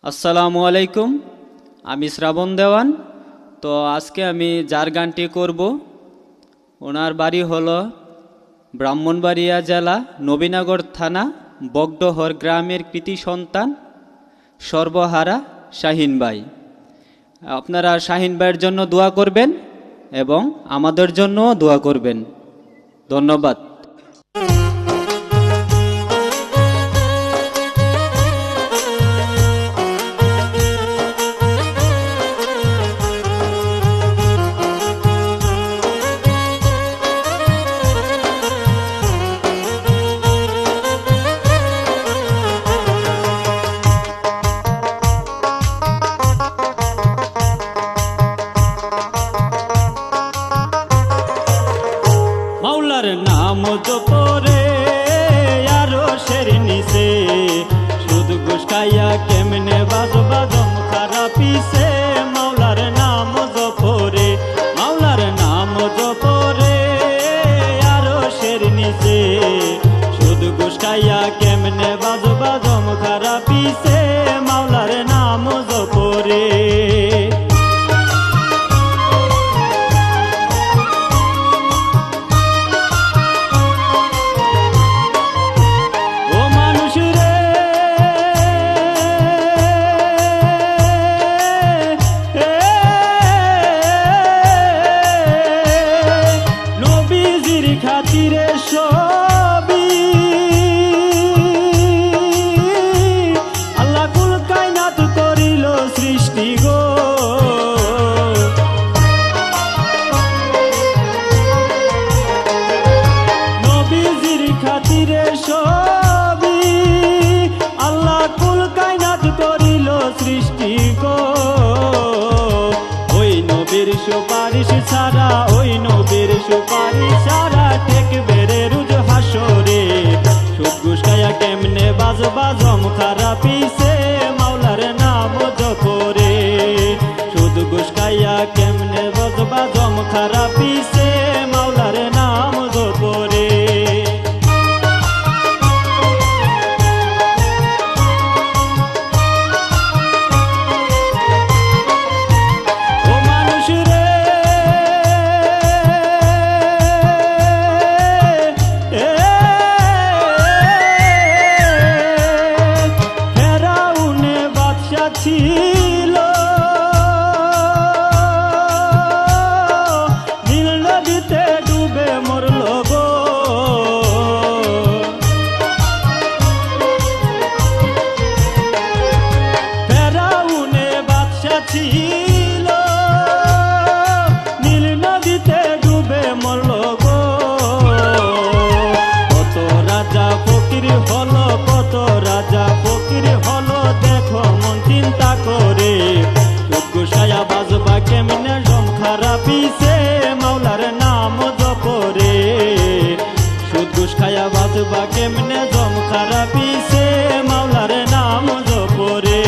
আসসালামু আলাইকুম, আমি শ্রাবণ দেওয়ান। তো আজকে আমি যার গানটি করব ওনার বাড়ি হলো ব্রাহ্মণবাড়িয়া জেলা নবীনগর থানা বগডহর গ্রামের কৃতি সন্তান সর্বহারা শাহিন ভাই। আপনারা শাহিন ভাইয়ের জন্য দোয়া করবেন এবং আমাদের জন্যও দোয়া করবেন। ধন্যবাদ। মাওলার নাম জপরে আরো শের নিছে, সুদ ঘুষ খাইয়া কেমনে বাজবা জম খারাপিছে। মাওলার নাম জপরে, মাওলার নাম জপরে আরো শের নিছে, সুদ ঘুষ খাইয়া কেমনে বাজবা জম খারাপিছে। মাওলার নাম জপরে খাতিরে সবই আল্লাহ কুল কায়নাত করিল সৃষ্টি গো। নবীজির খাতিরে সবই আল্লাহ কুল কায়নাত করিল সৃষ্টি গো। ওই নবীর সুপারিশ ছাড়া, ওই নবীর সুপারিশ ছাড়া ঠেকবে রে রুজ হাসরে। সুদ ঘুষ খায়া কেমনে বাজবা জম খারাপিছে। মাওলার নাম জপরে, সুদ ঘুষ খাইয়া কেমনে বাজবা জম খারাপিছে। মাওলার নাম জপরে ছিল নীল নদীতে ডুবে মরল গো। ফেরাউনে বাদশা ছিল নীল নদীতে ডুবে মরল গো। কত রাজা ফকির হলো, কত রাজা ফকির হলো, দেখো মন চিন্তা করে। সুদ ঘুষ খায়া বাজবা কেমনে জম খারাপিছে। মাওলার নাম জপরে, সুদ ঘুষ খায়া বাজবা কেমনে জম খারাপিছে। মাওলার নাম জপরে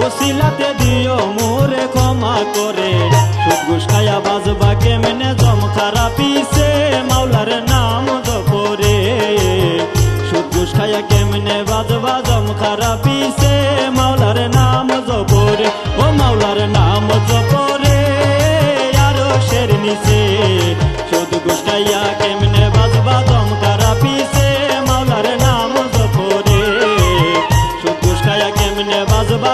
ওসিলাতে দিও মোরে ক্ষমা করে। সুদ ঘুষ খায়া বাজবা কেমনে জম খারাপিছে। মাওলার নাম জপরে, সুদ ঘুষ খায়া কেমনে বাজবা জম খারাপিছে। মাওলার নাম জপরে, ও মাওলার নাম জপরে আরো শের নিছে, সুদ ঘুষ খাইয়া কেমনে বাজবা জম খারাপিছে। মাওলার নাম জপরে, সুদ ঘুষ খায়া কেমনে বাজবা